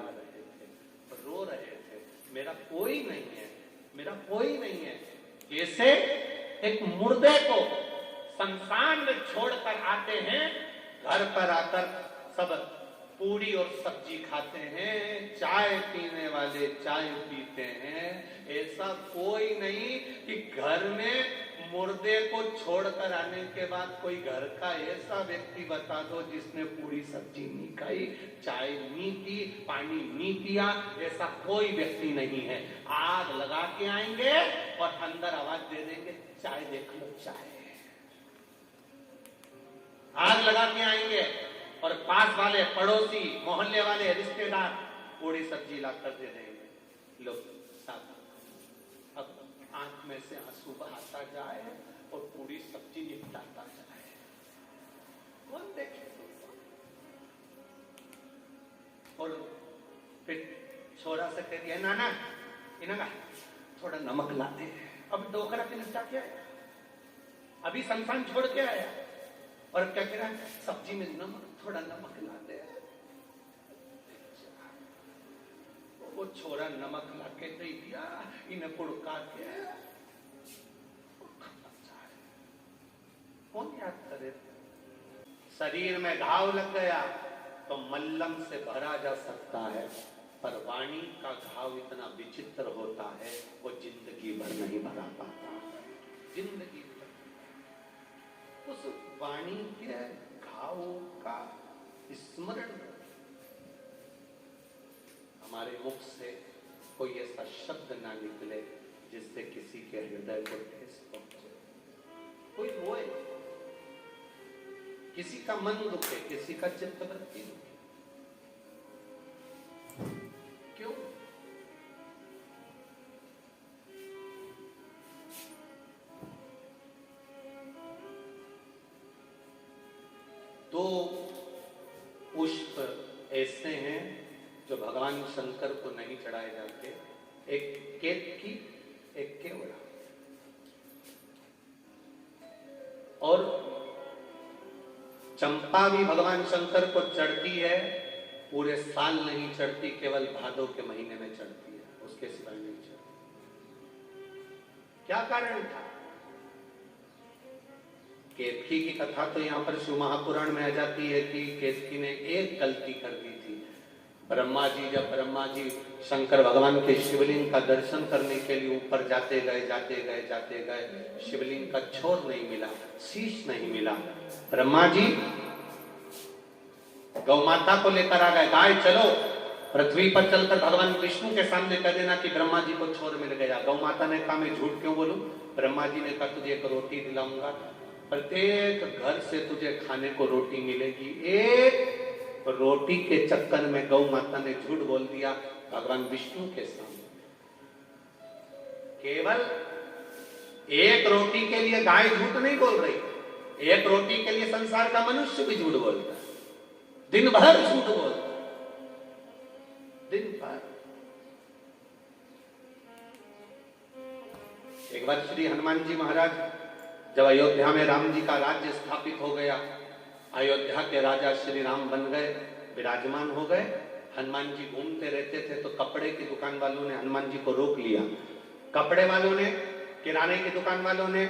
चिल्ला रहे थे, रो रहे थे, मेरा कोई नहीं है, मेरा कोई नहीं है। कैसे एक मुर्दे को शमशान में छोड़कर आते हैं, घर पर आकर सब पूरी और सब्जी खाते हैं, चाय पीने वाले चाय पीते हैं। ऐसा कोई नहीं कि घर में मुर्दे को छोड़कर आने के बाद कोई घर का ऐसा व्यक्ति बता दो जिसने पूरी सब्जी नहीं खाई, चाय नहीं पी, पानी नहीं पिया। ऐसा कोई व्यक्ति नहीं है। आग लगा के आएंगे और अंदर आवाज दे देंगे, चाय देख लो, चाय। आग लगा के आएंगे और पास वाले पड़ोसी, मोहल्ले वाले, रिश्तेदार पूरी सब्जी लाकर दे देंगे, लो साहब। अब आंख में से आंसू बहाता जाए और पूरी सब्जी निपटाता जाए। कौन देखे? और फिर छोरा से कह दिया, नाना इनका थोड़ा नमक लाते हैं। अब डोकरा के निपटा के आया, अभी शमशान छोड़ के आया और क्या कह रहा है, सब्जी में नमक, थोड़ा नमक ला दे। वो छोरा नमक ला के दे दिया, इन्हें पुड़का के। कौन याद करे? शरीर में घाव लग गया तो मल्लम से भरा जा सकता है, पर वाणी का घाव इतना विचित्र होता है, वो जिंदगी भर नहीं भरा पाता। जिंदगी भर उस वाणी के घाव का स्मरण, हमारे मुख से कोई ऐसा शब्द ना निकले जिससे किसी के हृदय को ठेस पहुंचे। कोई रोए, किसी का मन दुखे, किसी का चित्तवृत्ति दुखे। क्यों? दो पुष्प ऐसे हैं जो भगवान शंकर को नहीं चढ़ाए जाते, एक केतकी, एक केवड़ा। और चंपा भी भगवान शंकर को चढ़ती है, पूरे साल नहीं चढ़ती, केवल भादो के महीने में चढ़ती है, उसके सिवाय नहीं चढ़ती। क्या कारण था? केतकी की कथा तो यहां पर शिव महापुराण में आ जाती है कि केतकी ने एक गलती कर दी थी। जब ब्रह्मा जी शंकर भगवान के शिवलिंग का दर्शन करने के लिए ऊपर जाते गए, शिवलिंग का छोर नहीं मिला, शीश नहीं मिला। ब्रह्मा जी गौ माता को लेकर आ गए, गाय चलो पृथ्वी पर चलकर भगवान विष्णु के सामने कह देना कि ब्रह्मा जी को छोर मिल गया। गौ माता ने कहा मैं झूठ क्यों बोलूं? ब्रह्मा जी ने कहा तुझे एक रोटी दिलाऊंगा, प्रत्येक घर से तुझे खाने को रोटी मिलेगी। एक रोटी के चक्कर में गौ माता ने झूठ बोल दिया भगवान विष्णु के सामने। केवल एक रोटी के लिए गाय झूठ नहीं बोल रही, एक रोटी के लिए संसार का मनुष्य भी झूठ बोलता है, दिन भर झूठ बोलता है, दिन भर। एक बार श्री हनुमान जी महाराज जब अयोध्या में राम जी का राज्य स्थापित हो गया, अयोध्या के राजा श्री राम बन गए, विराजमान हो गए। हनुमान जी घूमते रहते थे तो कपड़े की दुकान वालों ने हनुमान जी को रोक लिया। कपड़े वालों ने, किराने की दुकान वालों ने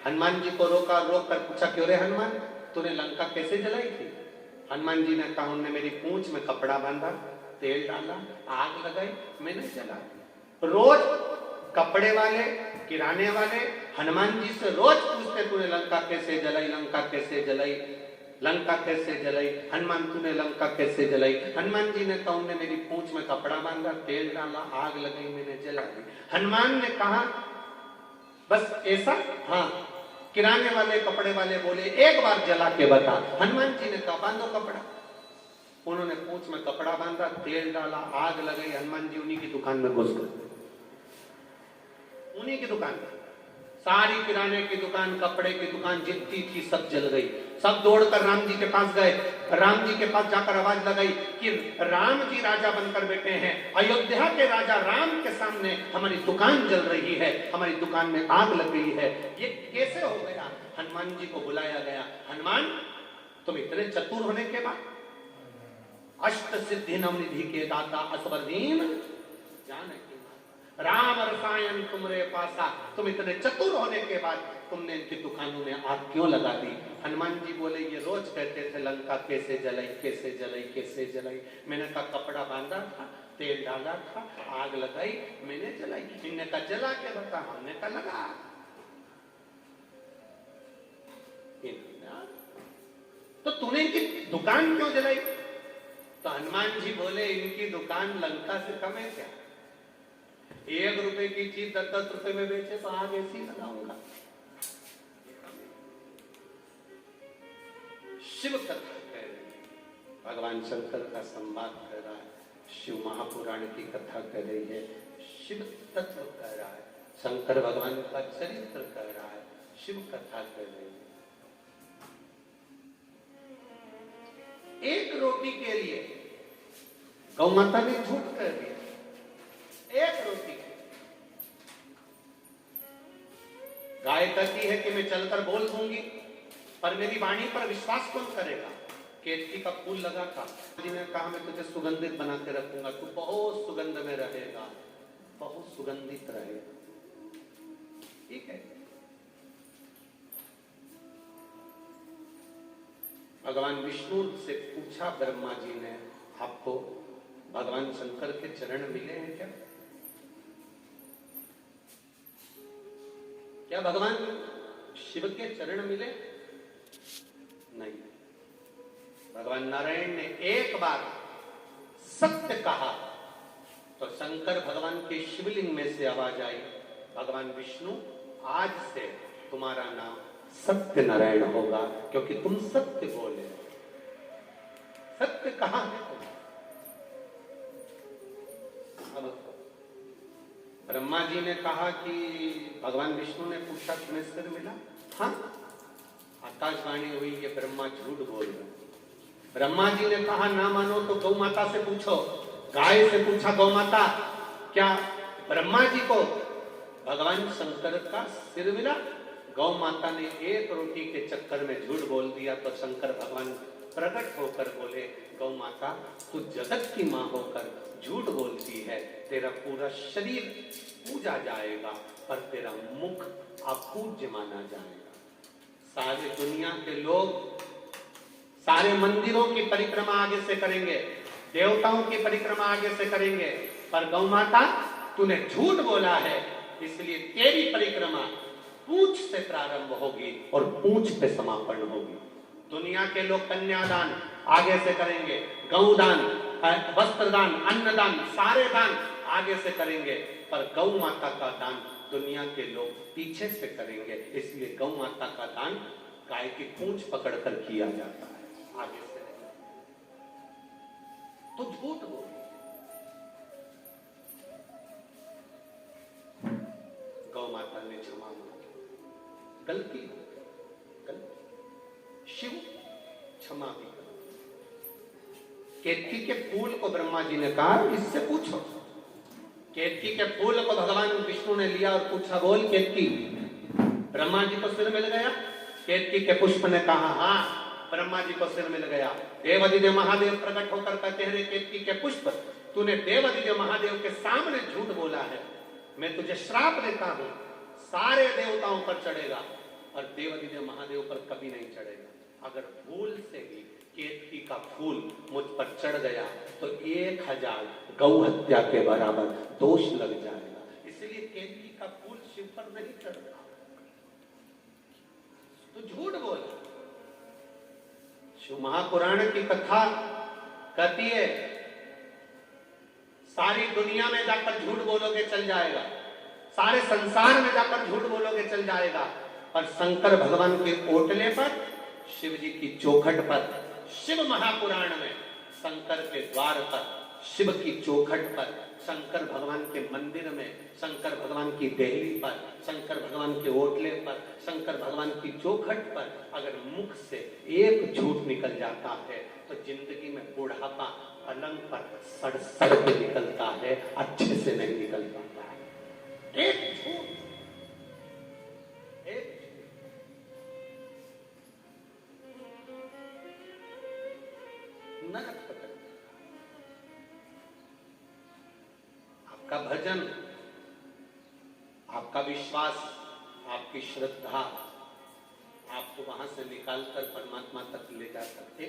हनुमान जी को रोका, रोक कर पूछा क्यों रे हनुमान, तूने लंका कैसे जलाई थी? हनुमान जी ने कहा उन्होंने मेरी पूंछ में कपड़ा बांधा, तेल डाला, आग लगाई, मैंने जला दी। रोज कपड़े वाले, किराने वाले हनुमान जी से रोज पूछते तूने लंका कैसे जलाई, लंका कैसे जलाई, लंका कैसे जलाई, हनुमान तूने लंका कैसे जलाई? हनुमान जी ने कहा उन्होंने मेरी पूंछ में कपड़ा बांधा, तेल डाला, आग लगाई, मैंने जला दी। हनुमान ने कहा बस ऐसा? हाँ। किराने वाले, कपड़े वाले बोले एक बार जला के बता। हनुमान जी ने कहा बांधो कपड़ा। उन्होंने पूंछ में कपड़ा बांधा, तेल डाला, आग लगाई, हनुमान जी उन्हीं की दुकान में घुस गए। उन्हीं की दुकान, सारी किराने की दुकान, कपड़े की दुकान जितनी थी सब जल गई। सब दौड़कर राम जी के पास गए। राम जी के पास जाकर आवाज लगाई कि राम जी राजा बनकर बैठे हैं, अयोध्या के राजा राम के सामने हमारी दुकान जल रही है, हमारी दुकान में आग लग गई है, ये कैसे हो गया? हनुमान जी को बुलाया गया। हनुमान तुम इतने चतुर होने के बाद अष्ट सिद्धि नवनिधि के दाता असबर दीन जानकी माता। राम रसायन तुमरे पासा, तुम इतने चतुर होने के बाद तुमने इनकी दुकानों में आग क्यों लगा दी? हनुमान जी बोले ये रोज कहते थे लंका कैसे जलाई कैसे जलाई कैसे जलाई। मैंने कहा कपड़ा बांधा था, तेल डाला था, आग लगाई, मैंने जलाई। इनने कहा जला के बता, हमने कहा लगा। तो तूने इनकी दुकान क्यों जलाई? तो हनुमान जी बोले इनकी दुकान लंका से कम है क्या? 1 रुपए की चीज 10-10 रुपए में बेचे तो आग ऐसी लगाऊंगा। शिव कथा कह रहे हैं, भगवान शंकर का संवाद कर रहा है, शिव महापुराण की कथा कर रही है, शिव तत्व कह रहा है, शंकर भगवान का चरित्र कह रहा है, शिव कथा कर रही है। एक रोटी के लिए गौ माता ने झूठ कर दिया। एक रोटी गाय कहती है कि मैं चलकर बोल दूंगी, पर मेरी वाणी पर विश्वास कौन करेगा? केतकी का फूल लगा था, जी ने कहा मैं तुझे सुगंधित बना के रखूंगा, तू बहुत सुगंध में रहेगा, बहुत सुगंधित रहेगा। ठीक है। भगवान विष्णु से पूछा ब्रह्मा जी ने, आपको भगवान शंकर के चरण मिले हैं क्या? क्या भगवान शिव के चरण मिले? नहीं। भगवान नारायण ने एक बार सत्य कहा तो शंकर भगवान के शिवलिंग में से आवाज आई, भगवान विष्णु आज से तुम्हारा नाम सत्य नारायण होगा, क्योंकि तुम सत्य बोले। सत्य कहां है तुम? ब्रह्मा जी ने कहा कि भगवान विष्णु ने पूछा तुम्हें सिर मिला? हाँ। आकाशवाणी हुई कि ब्रह्मा झूठ बोल रहे। ब्रह्मा जी ने कहा ना मानो तो गौ माता से पूछो। गाय से पूछा गौ माता, क्या ब्रह्मा जी को भगवान शंकर का सिर मिला? गौ माता ने एक रोटी के चक्कर में झूठ बोल दिया तो शंकर भगवान प्रकट होकर बोले, गौ माता तू जगत की मां होकर झूठ बोलती है, तेरा पूरा शरीर पूजा जाएगा पर तेरा मुख अपूज्य माना जाएगा। सारी दुनिया के लोग सारे मंदिरों की परिक्रमा आगे से करेंगे, देवताओं की परिक्रमा आगे से करेंगे, पर गौ माता तूने झूठ बोला है, इसलिए तेरी परिक्रमा पूंछ से प्रारंभ होगी और पूंछ पे समापन होगी। दुनिया के लोग कन्यादान आगे से करेंगे, गौदान, वस्त्रदान, अन्नदान, सारे दान आगे से करेंगे, पर गौ माता का दान दुनिया के लोग पीछे से करेंगे। इसलिए गौ माता का दान गाय की पूंछ पकड़कर किया जाता है, आगे से तो झूठ बोल। गौ माता ने क्षमा मांगी, गलती गलती, शिव क्षमा भी करो। केतकी के फूल को ब्रह्मा जी ने कहा इससे पूछो। केतकी के फूल को भगवान विष्णु ने लिया और पूछा, बोल केतकी ब्रह्मा जी को सिर मिल गया? केतकी के पुष्प ने कहा हाँ ब्रह्मा जी को सिर मिल गया। देवादिदेव महादेव प्रकट होकर कहते हैं, केतकी के पुष्प तूने देवादिदेव महादेव के सामने झूठ बोला है, मैं तुझे श्राप देता हूं, सारे देवताओं पर चढ़ेगा और देवादिदेव महादेव पर कभी नहीं चढ़ेगा। अगर भूल से भी केतकी का फूल मुझ पर चढ़ गया तो 1000 गौ हत्या के बराबर दोष लग जाएगा। इसलिए केतकी का फूल शिव पर नहीं चढ़ता। तो झूठ बोला। शिव महापुराण की कथा कहती है सारी दुनिया में जाकर झूठ बोलोगे चल जाएगा, सारे संसार में जाकर झूठ बोलोगे चल जाएगा, पर शंकर भगवान के ओटले पर, शिव जी की चौखट पर, शिव महापुराण में शंकर के द्वार पर, शिव की चौखट पर, शंकर भगवान के मंदिर में, शंकर भगवान की देहली पर, शंकर भगवान के ओटले पर, शंकर भगवान की चौखट पर अगर मुख से एक झूठ निकल जाता है तो जिंदगी में बुढ़ापा पलंग पर सड़ सड़ के निकलता है, अच्छे से नहीं निकल पाता है। एक झूठ, एक नरक पकड़। आपका भजन, आपका विश्वास, आपकी श्रद्धा आपको वहां से निकालकर परमात्मा तक ले जा सकते